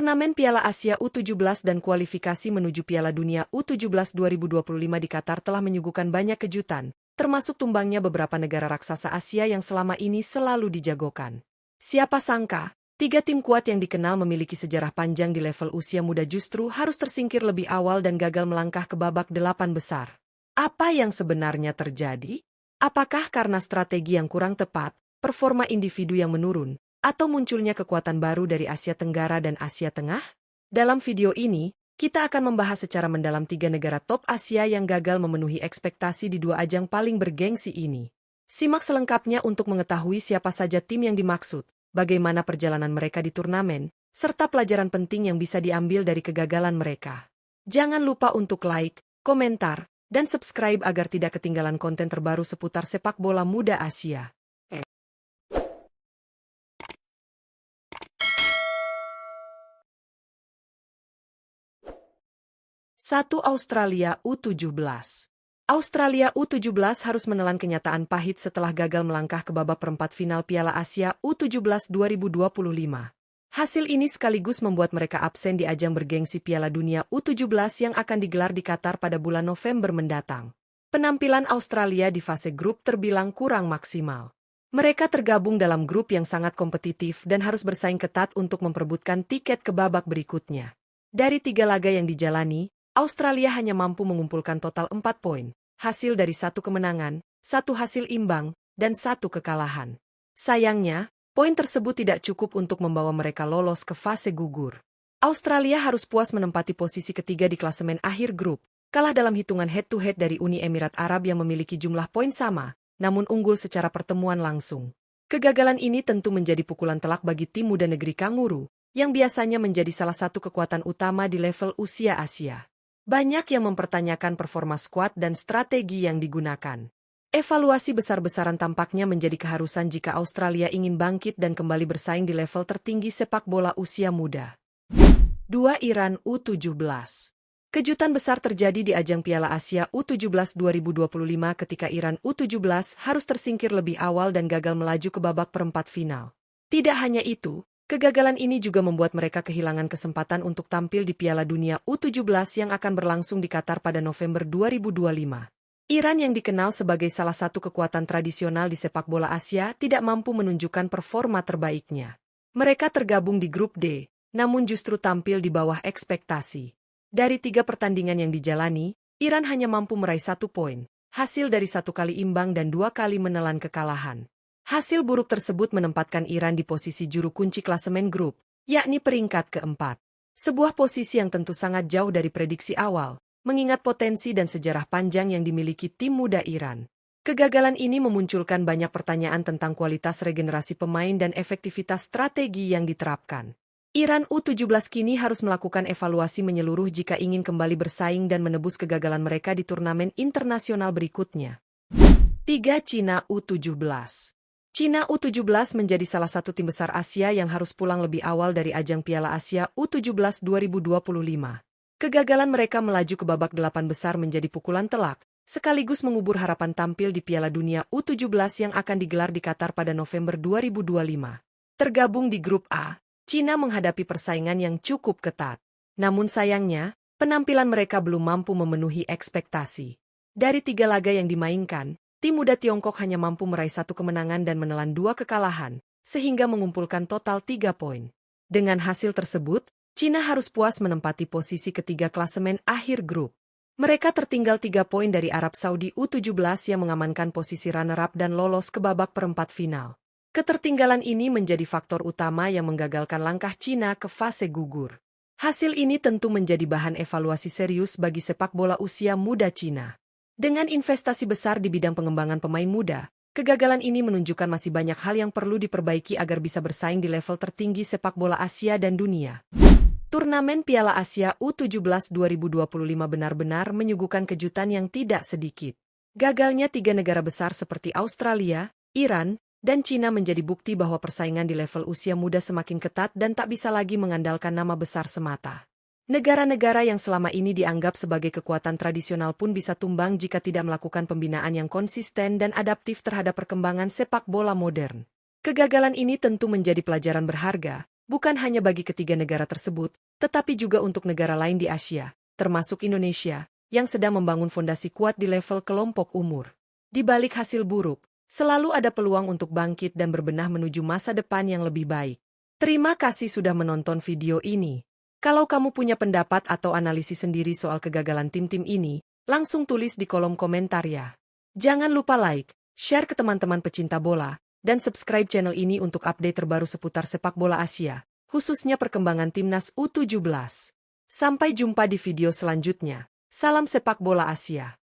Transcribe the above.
Turnamen Piala Asia U17 dan kualifikasi menuju Piala Dunia U17 2025 di Qatar telah menyuguhkan banyak kejutan, termasuk tumbangnya beberapa negara raksasa Asia yang selama ini selalu dijagokan. Siapa sangka, tiga tim kuat yang dikenal memiliki sejarah panjang di level usia muda justru harus tersingkir lebih awal dan gagal melangkah ke babak 8 besar. Apa yang sebenarnya terjadi? Apakah karena strategi yang kurang tepat, performa individu yang menurun, atau munculnya kekuatan baru dari Asia Tenggara dan Asia Tengah? Dalam video ini, kita akan membahas secara mendalam tiga negara top Asia yang gagal memenuhi ekspektasi di dua ajang paling bergengsi ini. Simak selengkapnya untuk mengetahui siapa saja tim yang dimaksud, bagaimana perjalanan mereka di turnamen, serta pelajaran penting yang bisa diambil dari kegagalan mereka. Jangan lupa untuk like, komentar, dan subscribe agar tidak ketinggalan konten terbaru seputar sepak bola muda Asia. 1. Australia U17. Australia U17 harus menelan kenyataan pahit setelah gagal melangkah ke babak perempat final Piala Asia U17 2025. Hasil ini sekaligus membuat mereka absen di ajang bergengsi Piala Dunia U17 yang akan digelar di Qatar pada bulan November mendatang. Penampilan Australia di fase grup terbilang kurang maksimal. Mereka tergabung dalam grup yang sangat kompetitif dan harus bersaing ketat untuk memperebutkan tiket ke babak berikutnya. Dari tiga laga yang dijalani, Australia hanya mampu mengumpulkan total 4 poin, hasil dari 1 kemenangan, 1 hasil imbang, dan 1 kekalahan. Sayangnya, poin tersebut tidak cukup untuk membawa mereka lolos ke fase gugur. Australia harus puas menempati posisi ketiga di klasemen akhir grup, kalah dalam hitungan head-to-head dari Uni Emirat Arab yang memiliki jumlah poin sama, namun unggul secara pertemuan langsung. Kegagalan ini tentu menjadi pukulan telak bagi tim muda negeri Kanguru, yang biasanya menjadi salah satu kekuatan utama di level usia Asia. Banyak yang mempertanyakan performa skuad dan strategi yang digunakan. Evaluasi besar-besaran tampaknya menjadi keharusan jika Australia ingin bangkit dan kembali bersaing di level tertinggi sepak bola usia muda. 2. Iran U17. Kejutan besar terjadi di ajang Piala Asia U17 2025 ketika Iran U17 harus tersingkir lebih awal dan gagal melaju ke babak perempat final. Tidak hanya itu, kegagalan ini juga membuat mereka kehilangan kesempatan untuk tampil di Piala Dunia U17 yang akan berlangsung di Qatar pada November 2025. Iran yang dikenal sebagai salah satu kekuatan tradisional di sepak bola Asia tidak mampu menunjukkan performa terbaiknya. Mereka tergabung di grup D, namun justru tampil di bawah ekspektasi. Dari 3 pertandingan yang dijalani, Iran hanya mampu meraih 1 poin, hasil dari 1 kali imbang dan 2 kali menelan kekalahan. Hasil buruk tersebut menempatkan Iran di posisi juru kunci klasemen grup, yakni peringkat keempat. Sebuah posisi yang tentu sangat jauh dari prediksi awal, mengingat potensi dan sejarah panjang yang dimiliki tim muda Iran. Kegagalan ini memunculkan banyak pertanyaan tentang kualitas regenerasi pemain dan efektivitas strategi yang diterapkan. Iran U17 kini harus melakukan evaluasi menyeluruh jika ingin kembali bersaing dan menebus kegagalan mereka di turnamen internasional berikutnya. 3. Cina U17. Cina U17 menjadi salah satu tim besar Asia yang harus pulang lebih awal dari ajang Piala Asia U17 2025. Kegagalan mereka melaju ke babak 8 besar menjadi pukulan telak, sekaligus mengubur harapan tampil di Piala Dunia U17 yang akan digelar di Qatar pada November 2025. Tergabung di grup A, Cina menghadapi persaingan yang cukup ketat. Namun sayangnya, penampilan mereka belum mampu memenuhi ekspektasi. Dari 3 laga yang dimainkan, tim muda Tiongkok hanya mampu meraih 1 kemenangan dan menelan 2 kekalahan, sehingga mengumpulkan total 3 poin. Dengan hasil tersebut, Cina harus puas menempati posisi ketiga klasemen akhir grup. Mereka tertinggal 3 poin dari Arab Saudi U17 yang mengamankan posisi runner-up dan lolos ke babak perempat final. Ketertinggalan ini menjadi faktor utama yang menggagalkan langkah Cina ke fase gugur. Hasil ini tentu menjadi bahan evaluasi serius bagi sepak bola usia muda Cina. Dengan investasi besar di bidang pengembangan pemain muda, kegagalan ini menunjukkan masih banyak hal yang perlu diperbaiki agar bisa bersaing di level tertinggi sepak bola Asia dan dunia. Turnamen Piala Asia U17 2025 benar-benar menyuguhkan kejutan yang tidak sedikit. Gagalnya 3 negara besar seperti Australia, Iran, dan Cina menjadi bukti bahwa persaingan di level usia muda semakin ketat dan tak bisa lagi mengandalkan nama besar semata. Negara-negara yang selama ini dianggap sebagai kekuatan tradisional pun bisa tumbang jika tidak melakukan pembinaan yang konsisten dan adaptif terhadap perkembangan sepak bola modern. Kegagalan ini tentu menjadi pelajaran berharga, bukan hanya bagi ketiga negara tersebut, tetapi juga untuk negara lain di Asia, termasuk Indonesia, yang sedang membangun fondasi kuat di level kelompok umur. Di balik hasil buruk, selalu ada peluang untuk bangkit dan berbenah menuju masa depan yang lebih baik. Terima kasih sudah menonton video ini. Kalau kamu punya pendapat atau analisis sendiri soal kegagalan tim-tim ini, langsung tulis di kolom komentar ya. Jangan lupa like, share ke teman-teman pecinta bola, dan subscribe channel ini untuk update terbaru seputar sepak bola Asia, khususnya perkembangan timnas U17. Sampai jumpa di video selanjutnya. Salam sepak bola Asia.